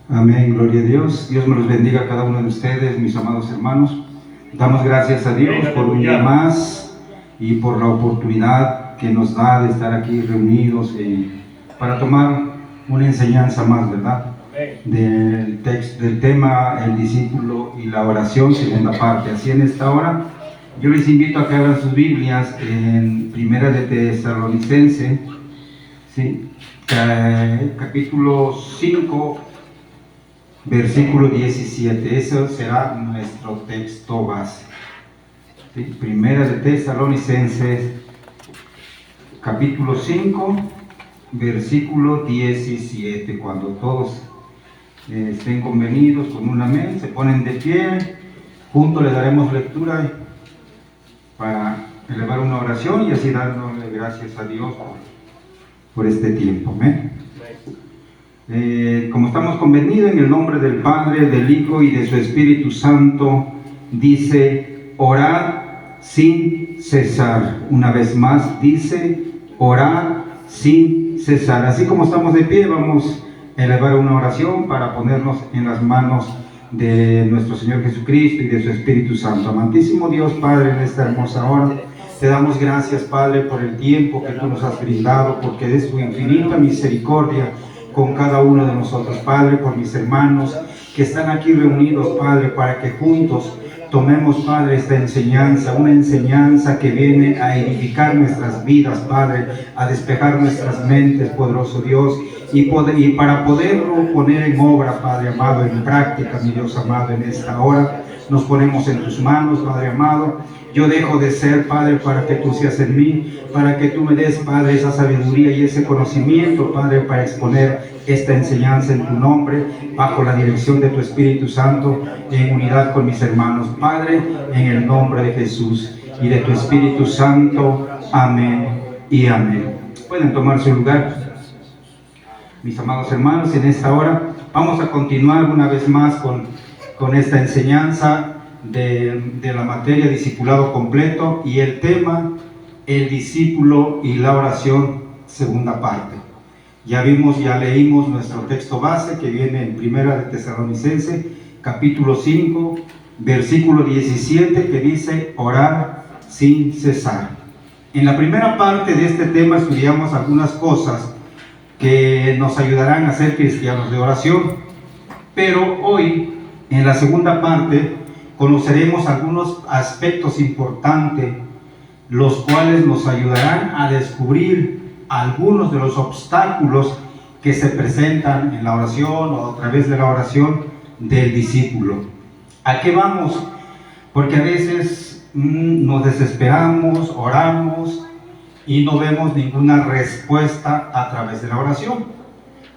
Amén, gloria a Dios. Dios me los bendiga a cada uno de ustedes, mis amados hermanos. Damos gracias a Dios por un día más y por la oportunidad que nos da de estar aquí reunidos para tomar una enseñanza más, ¿verdad? Del tema El discípulo y la oración, segunda parte. Así en esta hora, yo les invito a que abran sus Biblias en Primera de Tesalonicenses, ¿sí? Capítulo 5, versículo 17. Ese será nuestro texto base. ¿Sí? Primera de Tesalonicenses, capítulo 5, versículo 17. Cuando todos estén convenidos con un amén, se ponen de pie, juntos le daremos lectura para elevar una oración y así dándole gracias a Dios por este tiempo. Amén. Como estamos convenidos en el nombre del Padre, del Hijo y de su Espíritu Santo, dice: orad sin cesar. Una vez más dice: orad sin cesar. Así como estamos de pie, vamos a elevar una oración para ponernos en las manos de nuestro Señor Jesucristo y de su Espíritu Santo. Amantísimo Dios Padre, en esta hermosa hora te damos gracias, Padre, por el tiempo que tú nos has brindado, porque de tu infinita misericordia con cada uno de nosotros, Padre, por mis hermanos que están aquí reunidos, Padre, para que juntos tomemos, Padre, esta enseñanza, una enseñanza que viene a edificar nuestras vidas, Padre, a despejar nuestras mentes, poderoso Dios, y para poderlo poner en obra, Padre amado, en práctica, mi Dios amado, en esta hora, nos ponemos en tus manos, Padre amado. Yo dejo de ser, Padre, para que tú seas en mí, para que tú me des, Padre, esa sabiduría y ese conocimiento, Padre, para exponer esta enseñanza en tu nombre, bajo la dirección de tu Espíritu Santo, en unidad con mis hermanos. Padre, en el nombre de Jesús y de tu Espíritu Santo. Amén y amén. Pueden tomar su lugar, mis amados hermanos. En esta hora vamos a continuar una vez más con esta enseñanza de la materia discipulado completo y el tema el discípulo y la oración, segunda parte. Ya leímos nuestro texto base que viene en Primera de Tesalonicenses, capítulo 5, versículo 17, que dice: orar sin cesar. En la primera parte de este tema estudiamos algunas cosas que nos ayudarán a ser cristianos de oración, pero hoy, en la segunda parte, conoceremos algunos aspectos importantes, los cuales nos ayudarán a descubrir algunos de los obstáculos que se presentan en la oración o a través de la oración del discípulo. ¿A qué vamos? Porque a veces nos desesperamos, oramos y no vemos ninguna respuesta a través de la oración.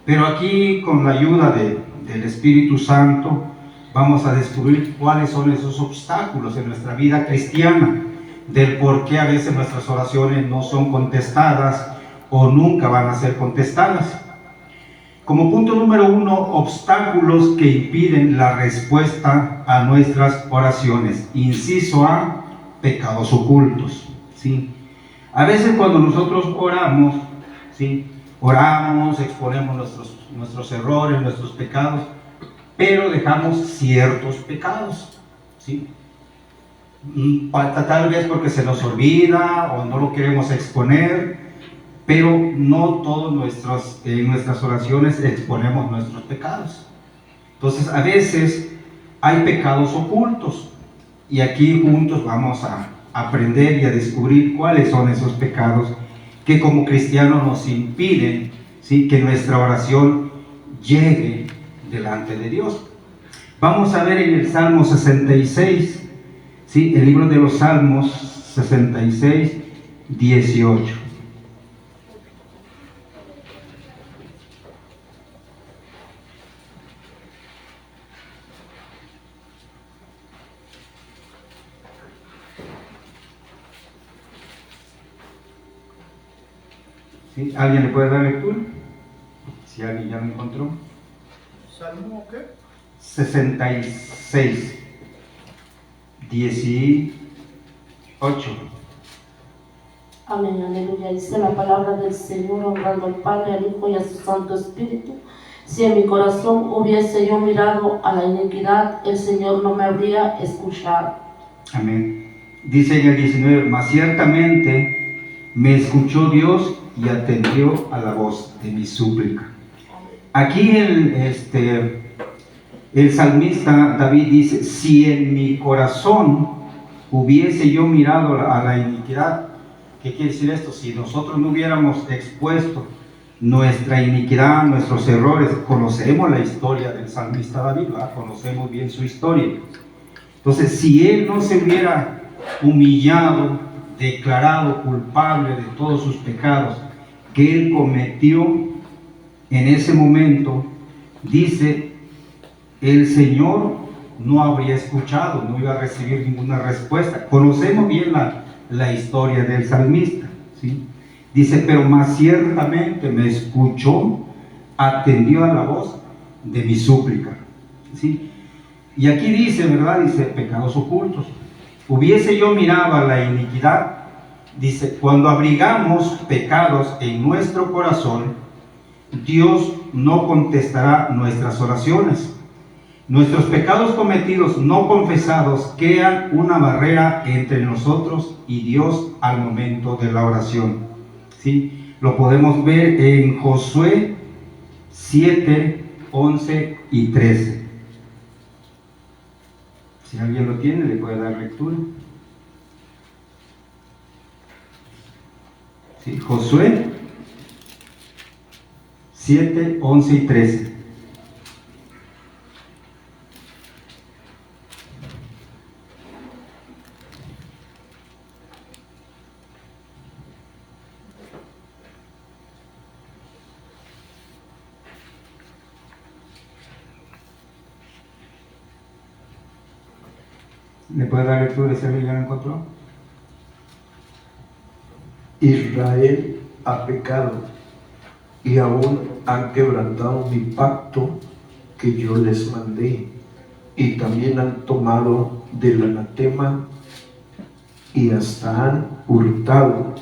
Pero aquí, con la ayuda del Espíritu Santo, vamos a descubrir cuáles son esos obstáculos en nuestra vida cristiana, del por qué a veces nuestras oraciones no son contestadas o nunca van a ser contestadas. Como punto número 1, obstáculos que impiden la respuesta a nuestras oraciones. Inciso A, pecados ocultos. ¿Sí? A veces cuando nosotros oramos, ¿sí? Oramos, exponemos nuestros errores, nuestros pecados, pero dejamos ciertos pecados, ¿sí? Tal vez porque se nos olvida o no lo queremos exponer, pero no todas en nuestras oraciones exponemos nuestros pecados. Entonces, a veces hay pecados ocultos, y aquí juntos vamos a aprender y a descubrir cuáles son esos pecados que como cristianos nos impiden, ¿sí?, que nuestra oración llegue delante de Dios. Vamos a ver en el Salmo 66, ¿sí?, el libro de los Salmos 66, 18. ¿Sí? ¿Alguien le puede dar lectura? Si alguien ya lo encontró. ¿Salmo qué? 66, 18. Amén, aleluya. Dice la palabra del Señor, honrando al Padre, al Hijo y a su Santo Espíritu. Si en mi corazón hubiese yo mirado a la iniquidad, el Señor no me habría escuchado. Amén. Dice en el 19, mas ciertamente me escuchó Dios y atendió a la voz de mi súplica. Aquí el salmista David dice, si en mi corazón hubiese yo mirado a la iniquidad. ¿Qué quiere decir esto? Si nosotros no hubiéramos expuesto nuestra iniquidad, nuestros errores, conocemos la historia del salmista David, ¿verdad? Conocemos bien su historia. Entonces, si él no se hubiera humillado, declarado culpable de todos sus pecados que él cometió en ese momento, dice, el Señor no habría escuchado, no iba a recibir ninguna respuesta. Conocemos bien la historia del salmista, ¿sí? Dice, pero más ciertamente me escuchó, atendió a la voz de mi súplica, ¿sí? Y aquí dice, ¿verdad? Dice, pecados ocultos. Hubiese yo mirado a la iniquidad, dice, cuando abrigamos pecados en nuestro corazón, Dios no contestará nuestras oraciones. Nuestros pecados cometidos no confesados crean una barrera entre nosotros y Dios al momento de la oración, ¿sí? Lo podemos ver en Josué 7, 11 y 13. Si alguien lo tiene, le puede dar lectura. ¿Sí? Josué 7, 11 y 13. ¿Le puede dar lectura si alguien ya lo encontró? Israel ha pecado y aún han quebrantado mi pacto que yo les mandé, y también han tomado del anatema y hasta han hurtado.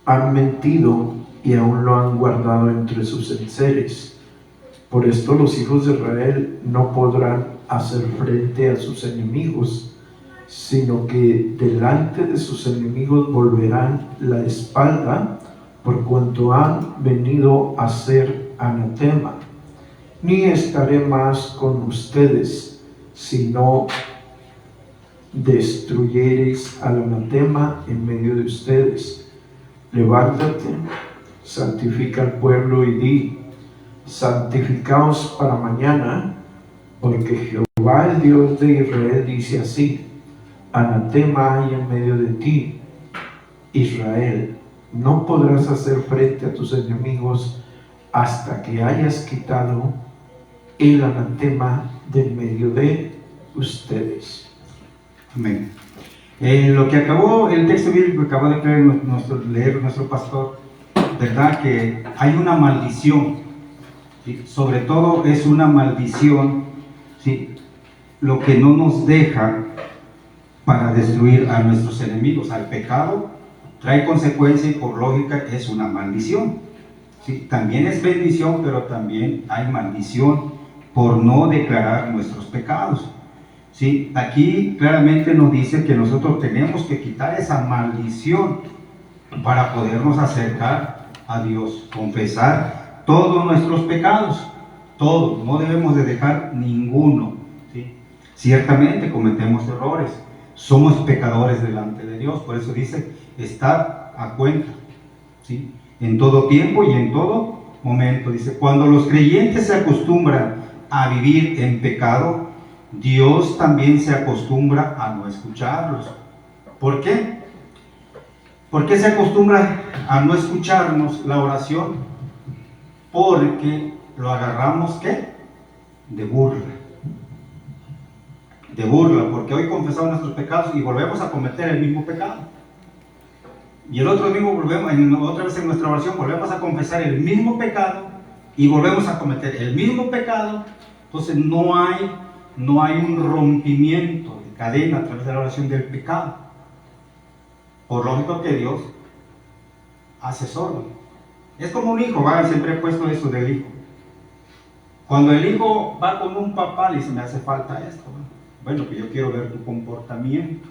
Han mentido y aún lo han guardado entre sus enseres. Por esto los hijos de Israel no podrán hacer frente a sus enemigos, sino que delante de sus enemigos volverán la espalda, por cuanto han venido a ser anatema. Ni estaré más con ustedes, sino destruyereis al anatema en medio de ustedes. Levántate, santifica al pueblo y di, santificaos para mañana, porque Jehová, el Dios de Israel, dice así: anatema hay en medio de ti, Israel, no podrás hacer frente a tus enemigos hasta que hayas quitado el anatema del medio de ustedes. Amén. Lo que acabó, el texto bíblico que acabó de leer nuestro pastor, ¿verdad? Que hay una maldición, ¿sí? Sobre todo es una maldición, ¿sí? Lo que no nos deja para destruir a nuestros enemigos. Al pecado trae consecuencia y por lógica es una maldición, ¿sí? También es bendición, pero también hay maldición por no declarar nuestros pecados. Sí, aquí claramente nos dice que nosotros tenemos que quitar esa maldición para podernos acercar a Dios, confesar todos nuestros pecados, todos, no debemos de dejar ninguno, ¿sí? Ciertamente cometemos errores, somos pecadores delante de Dios, por eso dice, estar a cuenta, ¿sí? En todo tiempo y en todo momento, dice, cuando los creyentes se acostumbran a vivir en pecado, Dios también se acostumbra a no escucharlos. ¿Por qué? ¿Por qué se acostumbra a no escucharnos la oración? Porque lo agarramos, ¿qué? De burla. De burla, porque hoy confesamos nuestros pecados y volvemos a cometer el mismo pecado. Y el otro mismo otra vez en nuestra oración volvemos a confesar el mismo pecado y volvemos a cometer el mismo pecado. Entonces no hay un rompimiento de cadena a través de la oración del pecado. Por lógico que Dios hace solo, Es como un hijo, ¿va? Siempre he puesto eso del hijo. Cuando el hijo va con un papá, le dice, me hace falta esto. Bueno, pues yo quiero ver tu comportamiento.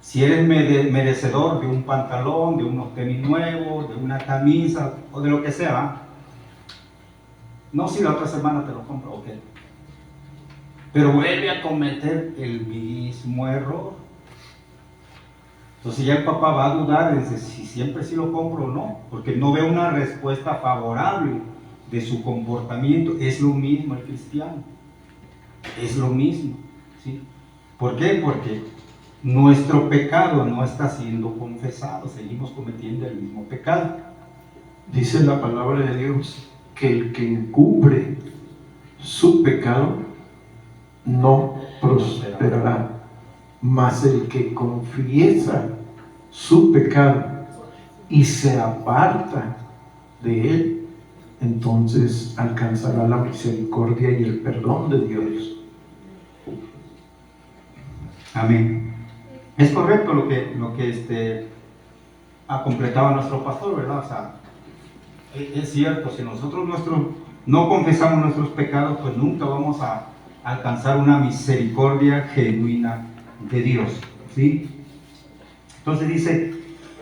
Si eres merecedor de un pantalón, de unos tenis nuevos, de una camisa o de lo que sea, ¿va? No, si la otra semana te lo compro, ok. Pero vuelve a cometer el mismo error. Entonces ya el papá va a dudar de si siempre sí lo compro o no, porque no ve una respuesta favorable de su comportamiento. Es lo mismo el cristiano, es lo mismo, ¿sí? ¿Por qué? Porque nuestro pecado no está siendo confesado, seguimos cometiendo el mismo pecado. Dice la palabra de Dios que el que encubre su pecado no prosperará, mas el que confiesa su pecado y se aparta de él, entonces alcanzará la misericordia y el perdón de Dios. Amén. Es correcto lo que ha completado nuestro pastor, ¿verdad? O sea, es cierto, si nosotros no confesamos nuestros pecados, pues nunca vamos a alcanzar una misericordia genuina de Dios, ¿sí? Entonces dice,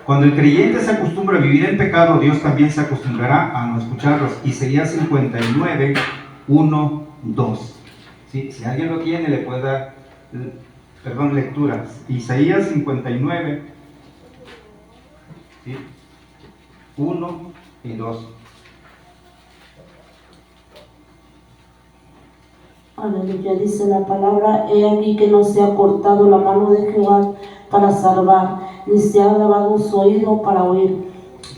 cuando el creyente se acostumbra a vivir en pecado, Dios también se acostumbrará a no escucharlos. Isaías 59, 1, 2. ¿Sí? Si alguien lo tiene, le puede dar, lectura. Isaías 59, ¿sí? 1 y 2. Aleluya, dice la palabra, he aquí que no se ha cortado la mano de Jehová para salvar, ni se ha grabado su oído para oír.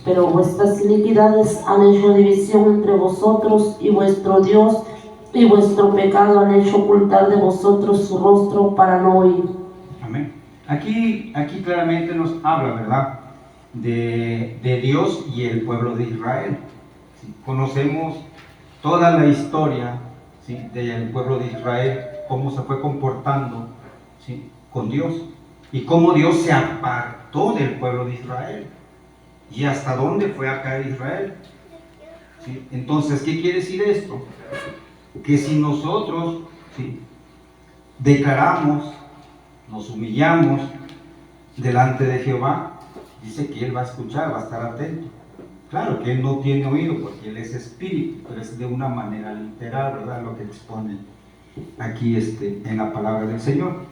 Pero vuestras iniquidades han hecho división entre vosotros y vuestro Dios, y vuestro pecado han hecho ocultar de vosotros su rostro para no oír. Amén. Aquí claramente nos habla, ¿verdad?, de Dios y el pueblo de Israel. ¿Sí? Conocemos toda la historia, ¿sí?, del pueblo de Israel, cómo se fue comportando, ¿sí?, con Dios, y cómo Dios se apartó del pueblo de Israel y hasta dónde fue a caer Israel. ¿Sí? Entonces, ¿qué quiere decir esto? Que si nosotros, ¿sí?, declaramos, nos humillamos delante de Jehová, dice que Él va a escuchar, va a estar atento. Claro que Él no tiene oído porque Él es espíritu, pero es de una manera literal, ¿verdad?, lo que expone aquí en la palabra del Señor.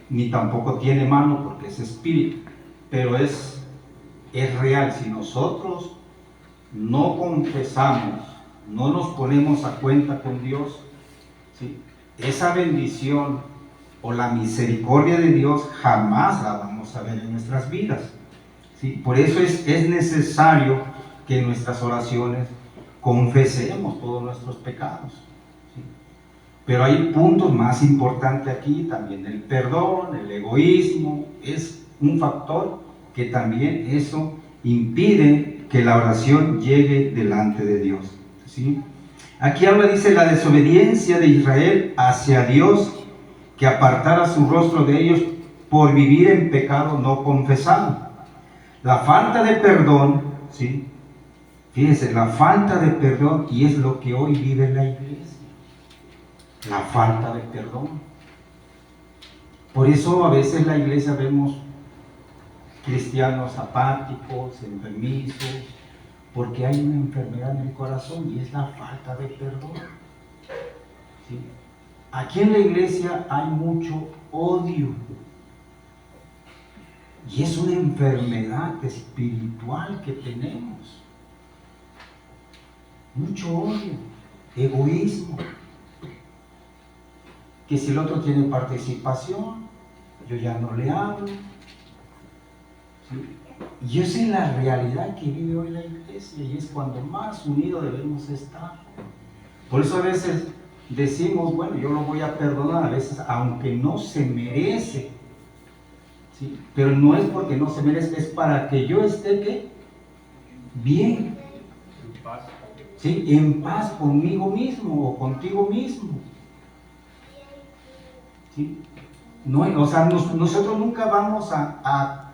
Ni tampoco tiene mano porque es espíritu, pero es real. Si nosotros no confesamos, no nos ponemos a cuenta con Dios, ¿sí?, esa bendición o la misericordia de Dios jamás la vamos a ver en nuestras vidas, ¿sí? Por eso es necesario que en nuestras oraciones confesemos todos nuestros pecados, ¿sí? Pero hay puntos más importantes aquí también. El perdón, el egoísmo es un factor que también eso impide que la oración llegue delante de Dios, ¿sí? Aquí habla, dice, la desobediencia de Israel hacia Dios, que apartara su rostro de ellos por vivir en pecado no confesado. La falta de perdón, ¿sí? Fíjense, la falta de perdón, y es lo que hoy vive la iglesia, la falta de perdón. Por eso a veces la iglesia vemos cristianos apáticos, enfermizos, porque hay una enfermedad en el corazón y es la falta de perdón, ¿sí? Aquí en la iglesia hay mucho odio y es una enfermedad espiritual que tenemos. Mucho odio, egoísmo, que si el otro tiene participación, yo ya no le hablo, ¿sí? Y esa es la realidad que vive hoy la iglesia, y es cuando más unidos debemos estar. Por eso a veces decimos, bueno, yo lo voy a perdonar, a veces aunque no se merece, ¿sí? Pero no es porque no se merece, es para que yo esté, ¿qué?, bien, ¿sí?, en paz conmigo mismo o contigo mismo, ¿sí? No, o sea, nosotros nunca vamos a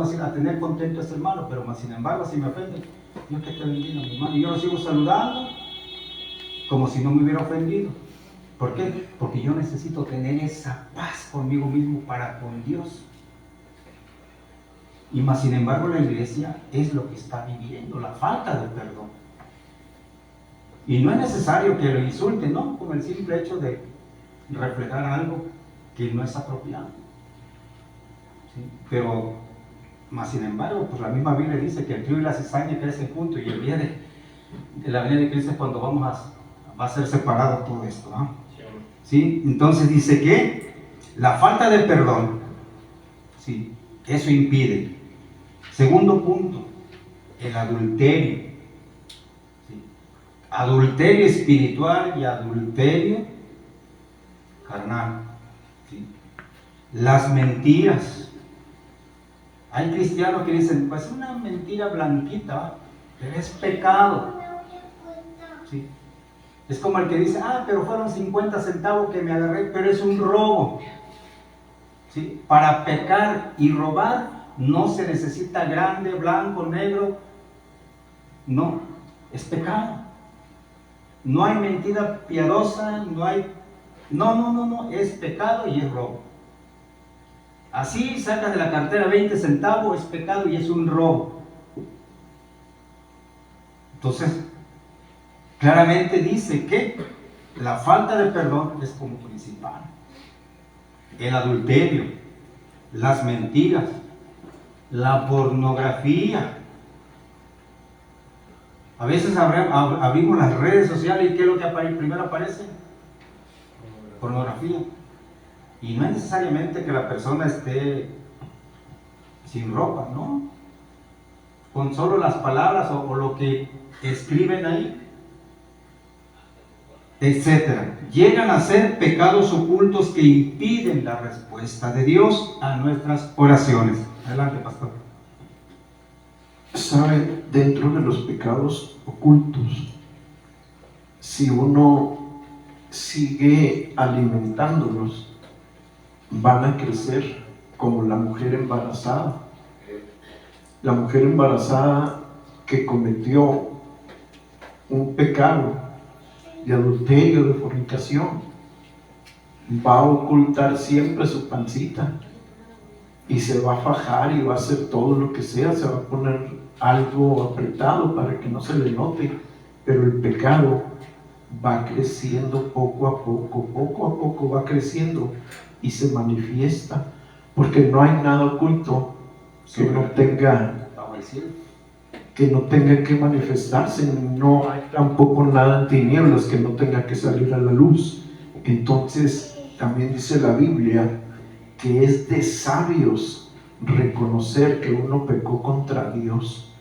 decir, a tener contento a este hermano, pero más sin embargo, si me ofende, Dios que te bendiga, mi hermano. Y yo lo sigo saludando como si no me hubiera ofendido. ¿Por qué? Porque yo necesito tener esa paz conmigo mismo para con Dios. Y más sin embargo la iglesia es lo que está viviendo, la falta de perdón. Y no es necesario que lo insulten, ¿no? Con el simple hecho de reflejar algo que no es apropiado. ¿Sí? Pero, más sin embargo, pues la misma Biblia dice que el trigo y la cizaña crecen juntos, y el día de la venida de Cristo es cuando va a ser separado todo esto, ¿no? ¿Sí? Entonces dice que la falta de perdón, ¿sí?, eso impide. Segundo punto, el adulterio. ¿Sí? Adulterio espiritual y adulterio carnal. ¿Sí? Las mentiras. Hay cristianos que dicen, pues una mentira blanquita, pero es pecado. ¿Sí? Es como el que dice, pero fueron 50 centavos que me agarré, pero es un robo. ¿Sí? Para pecar y robar no se necesita grande, blanco, negro. No, es pecado. No hay mentira piadosa, no hay... No, es pecado y es robo. Así sacas de la cartera 20 centavos, es pecado y es un robo. Entonces, claramente dice que la falta de perdón es como principal. El adulterio, las mentiras, la pornografía. A veces abrimos las redes sociales y ¿qué es lo que primero aparece? Pornografía. Y no es necesariamente que la persona esté sin ropa, ¿no? Con solo las palabras o lo que escriben ahí, etcétera. Llegan a ser pecados ocultos que impiden la respuesta de Dios a nuestras oraciones. Adelante, pastor. Sabe, dentro de los pecados ocultos, si uno sigue alimentándolos, van a crecer como la mujer embarazada. La mujer embarazada que cometió un pecado de adulterio, de fornicación, va a ocultar siempre su pancita y se va a fajar y va a hacer todo lo que sea, se va a poner algo apretado para que no se le note, pero el pecado va creciendo poco a poco va creciendo y se manifiesta, porque no hay nada oculto que no tenga que manifestarse, no hay tampoco nada en tinieblas que no tenga que salir a la luz. Entonces también dice la Biblia que es de sabios reconocer que uno pecó contra Dios,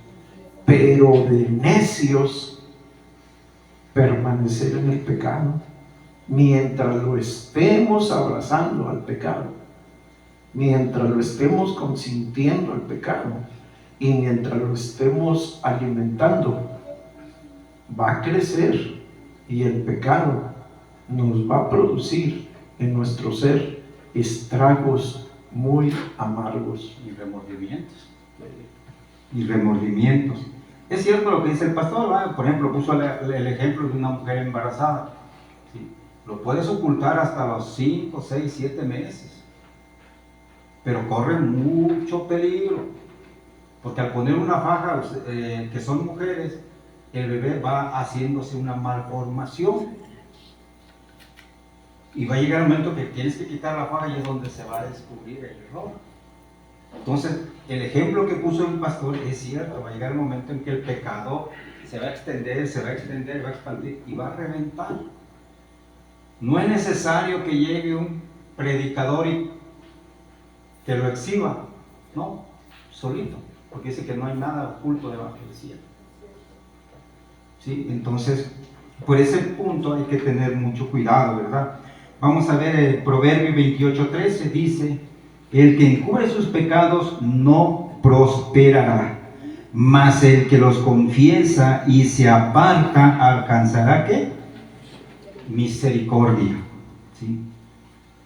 pero de necios permanecer en el pecado mientras lo estemos abrazando al pecado, mientras lo estemos consintiendo al pecado y mientras lo estemos alimentando, va a crecer y el pecado nos va a producir en nuestro ser estragos muy amargos y remordimientos. Es cierto lo que dice el pastor, ¿verdad? Por ejemplo, puso el ejemplo de una mujer embarazada. ¿Sí? Lo puedes ocultar hasta los 5, 6, 7 meses, pero corre mucho peligro, porque al poner una faja, que son mujeres, el bebé va haciéndose una malformación y va a llegar un momento que tienes que quitar la faja y es donde se va a descubrir el error. Entonces, el ejemplo que puso el pastor es cierto, va a llegar un momento en que el pecado se va a extender, va a expandir y va a reventar. No es necesario que llegue un predicador y que lo exhiba, no, solito, porque dice que no hay nada oculto debajo del cielo. ¿Sí? Entonces, por ese punto hay que tener mucho cuidado, ¿verdad? Vamos a ver el Proverbio 28:13, dice: el que encubre sus pecados no prosperará, mas el que los confiesa y se aparta alcanzará ¿qué? Misericordia. ¿Sí?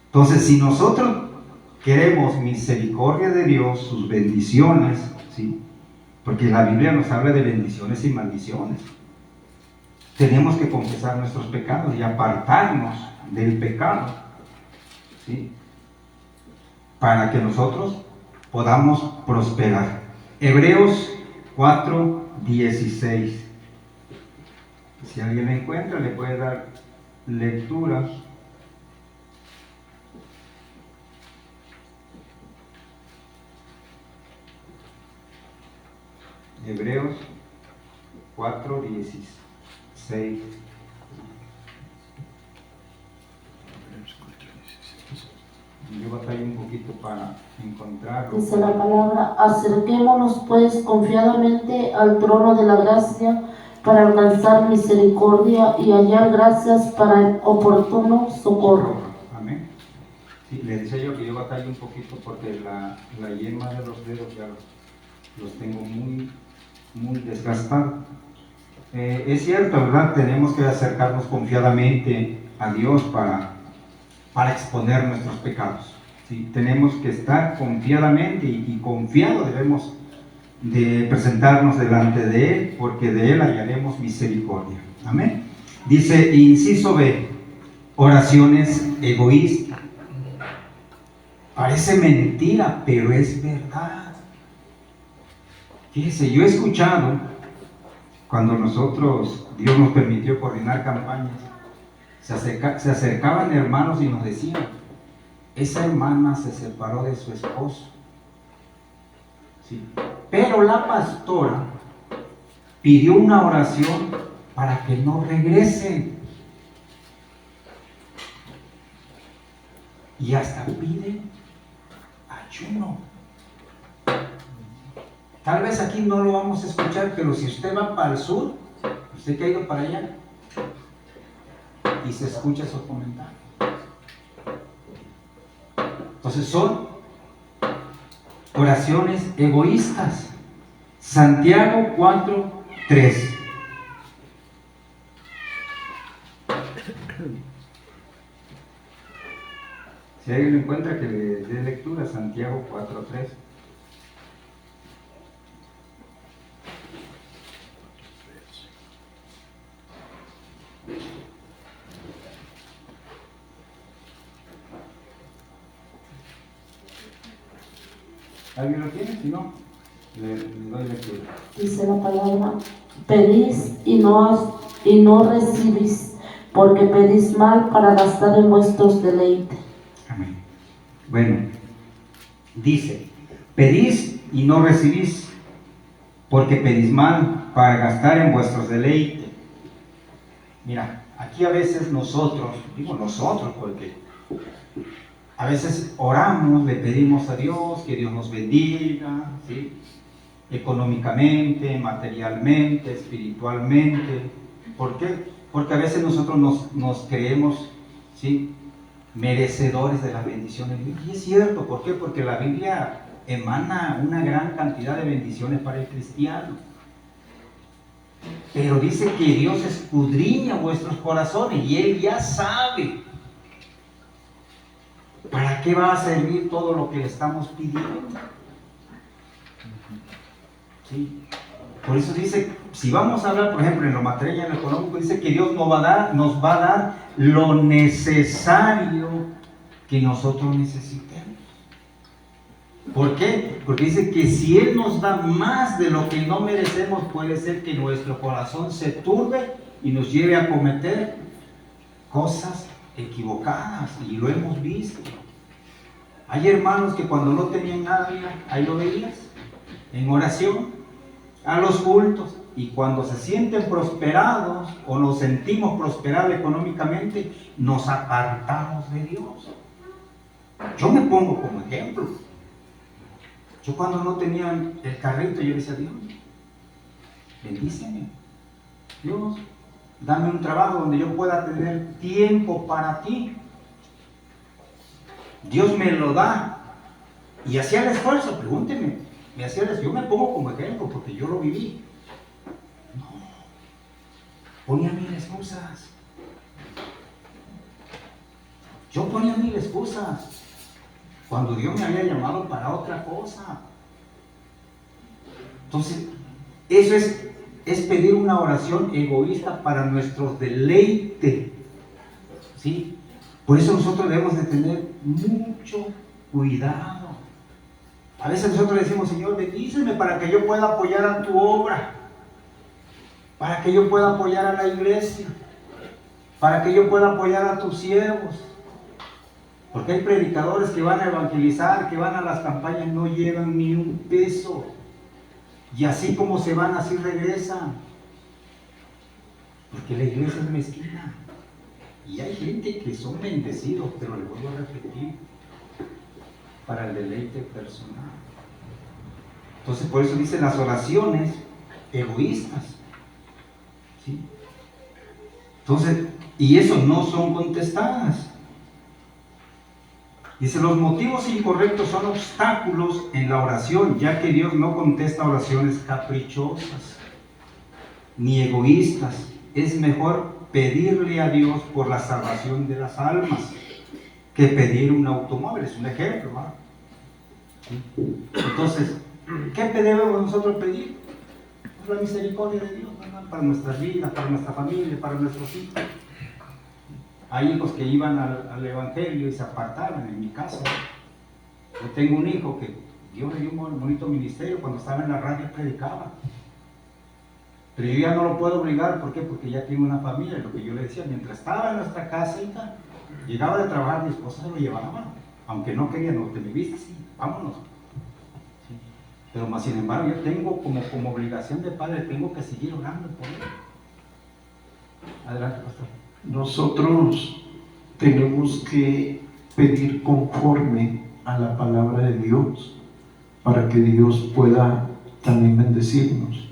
Entonces, si nosotros queremos misericordia de Dios, sus bendiciones, ¿sí?, Porque la Biblia nos habla de bendiciones y maldiciones. Tenemos que confesar nuestros pecados y apartarnos del pecado, ¿sí? Para que nosotros podamos prosperar. Hebreos 4:16. Si alguien la encuentra, le puede dar lectura. Hebreos 4:16. Yo batallé un poquito para encontrarlo. Dice la palabra: acerquémonos pues confiadamente al trono de la gracia para alcanzar misericordia y hallar gracias para el oportuno socorro. Amén. Sí, le decía yo que yo batallé un poquito porque la yema de los dedos ya los tengo muy desgastados. Es cierto, ¿verdad? Tenemos que acercarnos confiadamente a Dios para exponer nuestros pecados, ¿sí? Tenemos que estar confiadamente y confiados debemos de presentarnos delante de Él, porque de Él hallaremos misericordia. Amén. Dice, inciso B, oraciones egoístas. Parece mentira, pero es verdad. Fíjese, yo he escuchado, cuando Dios nos permitió coordinar campañas, se acercaban hermanos y nos decían, esa hermana se separó de su esposo, ¿sí? Pero la pastora pidió una oración para que no regrese. Y hasta pide ayuno. Tal vez aquí no lo vamos a escuchar, pero si usted va para el sur, usted que ha ido para allá, y se escucha esos comentarios. Entonces son oraciones egoístas. Santiago 4:3. Si alguien lo encuentra, que le dé lectura. Santiago 4:3. ¿Alguien lo tiene? Si no, le doy lectura. Dice la palabra: pedís y no recibís, porque pedís mal para gastar en vuestros deleites. Amén. Bueno, dice, pedís y no recibís, porque pedís mal para gastar en vuestros deleites. Mira, aquí a veces nosotros, digo nosotros porque a veces oramos, le pedimos a Dios que Dios nos bendiga, ¿sí? Económicamente, materialmente, espiritualmente. ¿Por qué? Porque a veces nosotros nos creemos, ¿sí?, merecedores de las bendiciones de Dios. Y es cierto, ¿por qué? Porque la Biblia emana una gran cantidad de bendiciones para el cristiano. Pero dice que Dios escudriña vuestros corazones y Él ya sabe para qué va a servir todo lo que le estamos pidiendo. ¿Sí? Por eso dice, si vamos a hablar, por ejemplo, en lo material y en lo económico, dice que Dios nos va a dar lo necesario que nosotros necesitemos. ¿Por qué? Porque dice que si Él nos da más de lo que no merecemos, puede ser que nuestro corazón se turbe y nos lleve a cometer cosas equivocadas, y lo hemos visto. Hay hermanos que cuando no tenían nada, mira, ahí lo veías, en oración, a los cultos, y cuando se sienten prosperados o nos sentimos prosperar económicamente, nos apartamos de Dios. Yo me pongo como ejemplo. Yo cuando no tenía el carrito, yo decía, Dios, bendíceme. Dios, dame un trabajo donde yo pueda tener tiempo para ti. Dios me lo da. Y hacía el esfuerzo, pregúnteme. Yo me pongo como ejemplo porque yo lo viví. No. Ponía mil excusas. Yo ponía mil excusas cuando Dios me había llamado para otra cosa. Entonces, Eso es pedir una oración egoísta para nuestro deleite, ¿sí? Por eso nosotros debemos de tener mucho cuidado. A veces nosotros decimos, Señor, bendíceme para que yo pueda apoyar a tu obra, para que yo pueda apoyar a la iglesia, para que yo pueda apoyar a tus siervos. Porque hay predicadores que van a evangelizar, que van a las campañas, no llevan ni un peso. Y así como se van, así regresan. Porque la iglesia es mezquina. Y hay gente que son bendecidos, pero les vuelvo a repetir, para el deleite personal. Entonces, por eso dicen las oraciones egoístas, ¿sí? Entonces, y eso no son contestadas. Dice, los motivos incorrectos son obstáculos en la oración, ya que Dios no contesta oraciones caprichosas ni egoístas. Es mejor pedirle a Dios por la salvación de las almas que pedir un automóvil. Es un ejemplo, ¿verdad? Entonces, ¿qué debemos nosotros pedir? Pues la misericordia de Dios, ¿verdad? Para nuestras vidas, para nuestra familia, para nuestros hijos. Hay hijos que iban al evangelio y se apartaron. En mi caso, yo tengo un hijo que Dios le dio un bonito ministerio. Cuando estaba en la radio predicaba, pero yo ya no lo puedo obligar. ¿Por qué? Porque ya tiene una familia. Lo que yo le decía, mientras estaba en nuestra casa, llegaba de trabajar, mi esposa se lo llevaba, aunque no quería. No te me viste, sí, vámonos, sí. Pero más sin embargo, yo tengo como obligación de padre, tengo que seguir orando por él. Adelante, pastor. Nosotros tenemos que pedir conforme a la palabra de Dios para que Dios pueda también bendecirnos.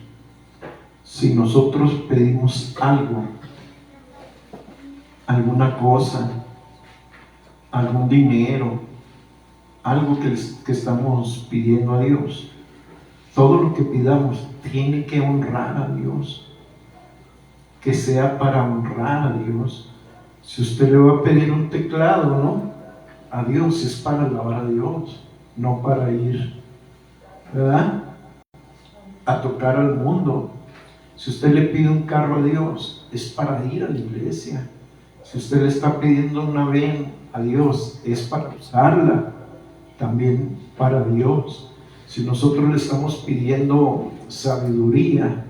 Si nosotros pedimos algo, alguna cosa, algún dinero, algo que estamos pidiendo a Dios, todo lo que pidamos tiene que honrar a Dios, que sea para honrar a Dios. Si usted le va a pedir un teclado, ¿no?, a Dios, es para alabar a Dios, no para ir, ¿verdad?, a tocar al mundo. Si usted le pide un carro a Dios, es para ir a la iglesia. Si usted le está pidiendo una ven a Dios, es para usarla también para Dios. Si nosotros le estamos pidiendo sabiduría,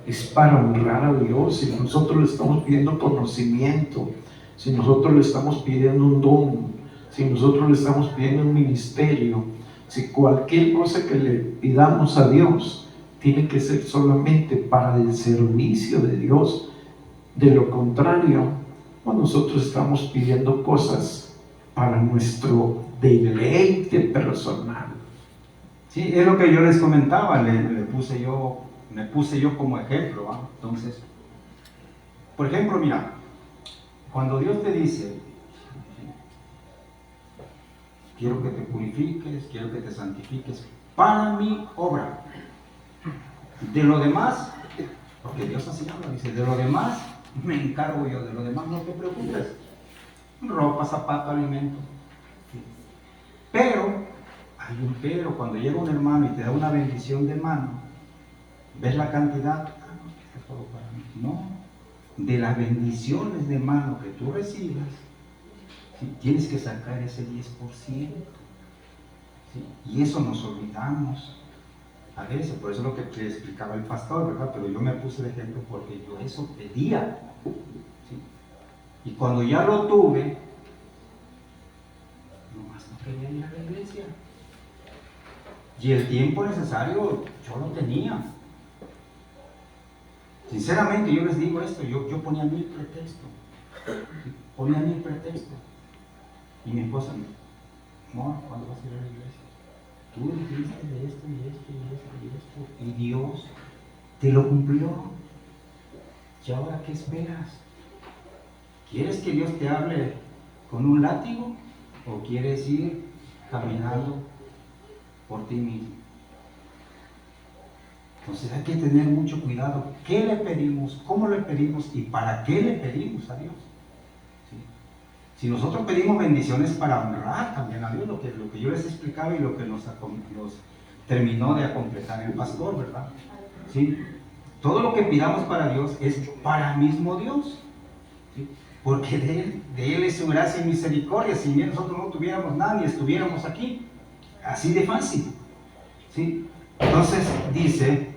es para honrar a Dios. Si nosotros le estamos pidiendo conocimiento, si nosotros le estamos pidiendo un don, si nosotros le estamos pidiendo un ministerio, si cualquier cosa que le pidamos a Dios, tiene que ser solamente para el servicio de Dios. De lo contrario, pues nosotros estamos pidiendo cosas para nuestro deleite personal. Sí, es lo que yo les comentaba, me puse yo como ejemplo, ¿va? Entonces, por ejemplo, mira, cuando Dios te dice, quiero que te purifiques, quiero que te santifiques para mi obra, de lo demás, porque Dios así habla, dice, de lo demás me encargo yo, de lo demás no te preocupes, ropa, zapato, alimento, ¿sí? Pero, hay un pero, cuando llega un hermano y te da una bendición de mano, ¿ves la cantidad? No, es todo para mí. No, de las bendiciones de mano que tú recibas, ¿sí?, tienes que sacar ese 10%, ¿sí? Y eso nos olvidamos a veces. Por eso es lo que te explicaba el pastor, ¿verdad? Pero yo me puse de ejemplo porque yo eso pedía, ¿sí? Y cuando ya lo tuve, nomás no quería ir a la iglesia. Y el tiempo necesario yo lo tenía. Sinceramente, yo les digo esto, yo ponía 1000 pretextos, ¿sí? Ponía 1000 pretextos. Y mi esposa me dijo, no, ¿cuándo vas a ir a la iglesia? Tú dijiste de esto y esto y esto y esto, y Dios te lo cumplió. ¿Y ahora qué esperas? ¿Quieres que Dios te hable con un látigo o quieres ir caminando por ti mismo? Entonces hay que tener mucho cuidado. ¿Qué le pedimos? ¿Cómo le pedimos? ¿Y para qué le pedimos a Dios? ¿Sí? Si nosotros pedimos bendiciones para honrar también a Dios, lo que yo les explicaba y lo que nos terminó de completar el pastor, ¿verdad? ¿sí? Todo lo que pidamos para Dios es para el mismo Dios, ¿sí? Porque de Él es su gracia y misericordia. Si bien nosotros no tuviéramos nada ni estuviéramos aquí, así de fácil, ¿sí? Entonces dice,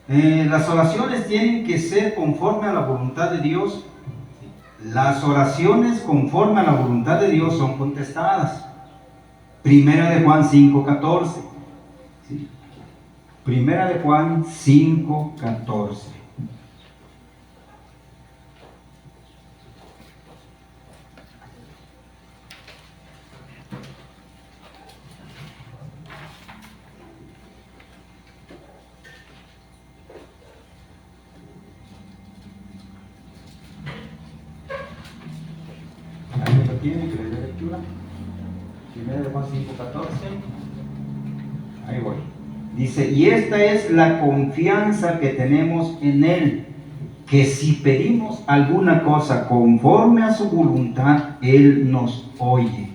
las oraciones tienen que ser conforme a la voluntad de Dios. Las oraciones conforme a la voluntad de Dios son contestadas. Primera de Juan 5:14, ¿sí? Primera de Juan 5:14. ¿Alguien lo tiene? ¿Que le dé lectura? Primera de Juan 5:14. Ahí voy. Dice, y esta es la confianza que tenemos en Él, que si pedimos alguna cosa conforme a su voluntad, Él nos oye.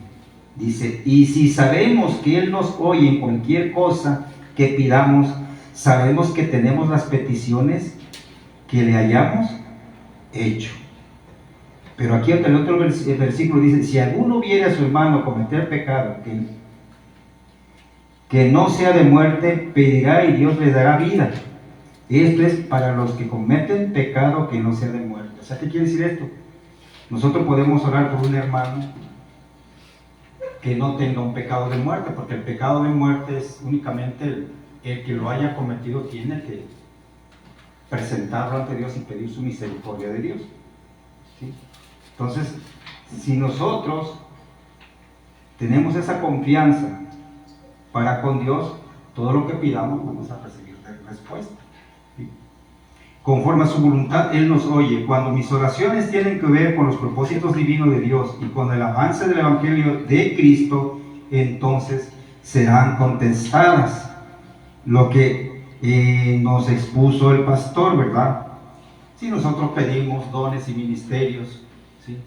Dice, y si sabemos que Él nos oye en cualquier cosa que pidamos, sabemos que tenemos las peticiones que le hayamos hecho. Pero aquí en el otro versículo dice, si alguno viere a su hermano cometer pecado que no sea de muerte, pedirá y Dios le dará vida. Esto es para los que cometen pecado que no sea de muerte. O sea, ¿qué quiere decir esto? Nosotros podemos orar por un hermano que no tenga un pecado de muerte, porque el pecado de muerte es únicamente el que lo haya cometido tiene que presentarlo ante Dios y pedir su misericordia de Dios, ¿sí? Entonces, si nosotros tenemos esa confianza para con Dios, todo lo que pidamos vamos a recibir respuesta, ¿sí? Conforme a su voluntad, Él nos oye. Cuando mis oraciones tienen que ver con los propósitos divinos de Dios y con el avance del Evangelio de Cristo, entonces serán contestadas. Lo que nos expuso el pastor, ¿verdad? Si nosotros pedimos dones y ministerios, ¿sí?,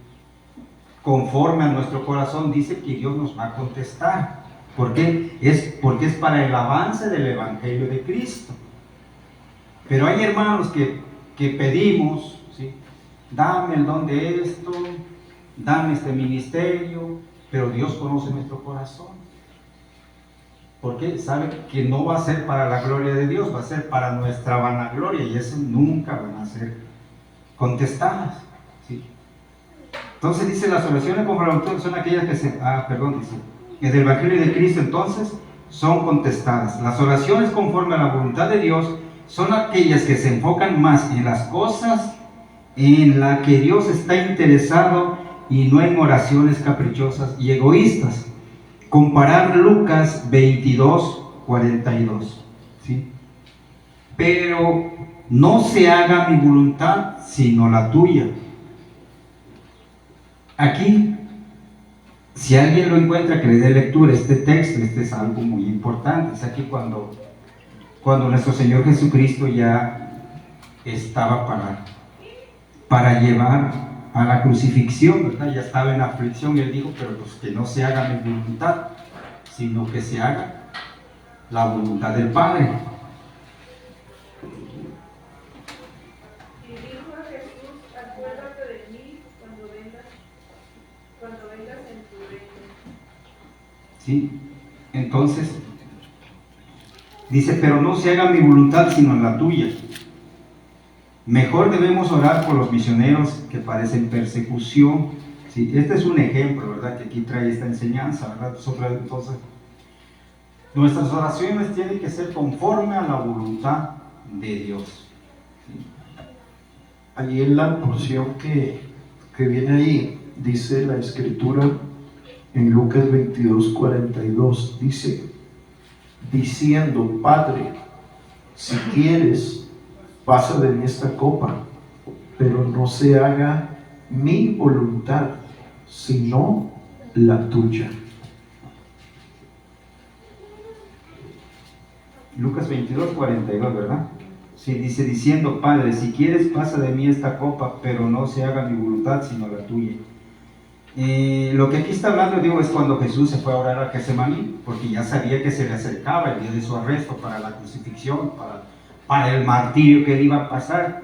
conforme a nuestro corazón, dice que Dios nos va a contestar. ¿Por qué? Porque es para el avance del Evangelio de Cristo. Pero hay hermanos que pedimos, ¿sí?, dame el don de esto, dame este ministerio, pero Dios conoce nuestro corazón. Porque sabe que no va a ser para la gloria de Dios, va a ser para nuestra vanagloria, y eso nunca van a ser contestadas, ¿sí? Entonces dice, las oraciones conforme a la voluntad son aquellas que dice, en el Evangelio de Cristo entonces son contestadas. Las oraciones conforme a la voluntad de Dios son aquellas que se enfocan más en las cosas en las que Dios está interesado y no en oraciones caprichosas y egoístas. Comparar Lucas 22:42, ¿sí? Pero no se haga mi voluntad sino la tuya. Aquí, si alguien lo encuentra que le dé lectura a este texto, este es algo muy importante. Es aquí cuando nuestro Señor Jesucristo ya estaba para llevar a la crucifixión, ¿verdad? Ya estaba en aflicción, y Él dijo, pero pues que no se haga mi voluntad, sino que se haga la voluntad del Padre. Y dijo a Jesús, acuérdate de mí cuando vengas en tu reino. ¿Sí? Entonces, dice, pero no se haga mi voluntad sino la tuya. Mejor debemos orar por los misioneros que padecen persecución, ¿sí? Este es un ejemplo, ¿verdad?, que aquí trae esta enseñanza, ¿verdad? Entonces, nuestras oraciones tienen que ser conforme a la voluntad de Dios, ¿sí? Allí en la porción que viene ahí, dice la Escritura en Lucas 22:42, dice, diciendo, Padre, si quieres, pasa de mí esta copa, pero no se haga mi voluntad, sino la tuya. Lucas 22:42, ¿verdad? Sí, dice, diciendo, Padre, si quieres, pasa de mí esta copa, pero no se haga mi voluntad, sino la tuya. Lo que aquí está hablando, digo, es cuando Jesús se fue a orar a Getsemaní, porque ya sabía que se le acercaba el día de su arresto para la crucifixión, para el martirio que le iba a pasar.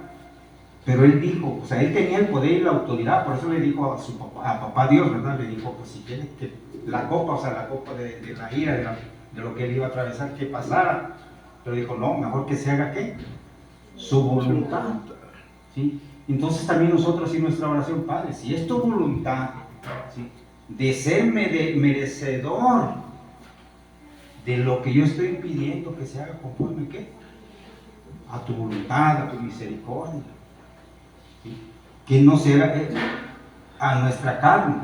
Pero él dijo, o sea, él tenía el poder y la autoridad, por eso le dijo a papá Dios, ¿verdad? Le dijo, pues si quieres que la copa, o sea, la copa de la ira, de lo que él iba a atravesar, que pasara. Pero dijo, no, mejor que se haga, ¿qué? Su voluntad. ¿Sí? Entonces también nosotros en nuestra oración, Padre, si es tu voluntad, ¿sí?, de ser merecedor de lo que yo estoy pidiendo, que se haga conforme, ¿qué? A tu voluntad, a tu misericordia. ¿Sí? Que no sea a nuestra carne,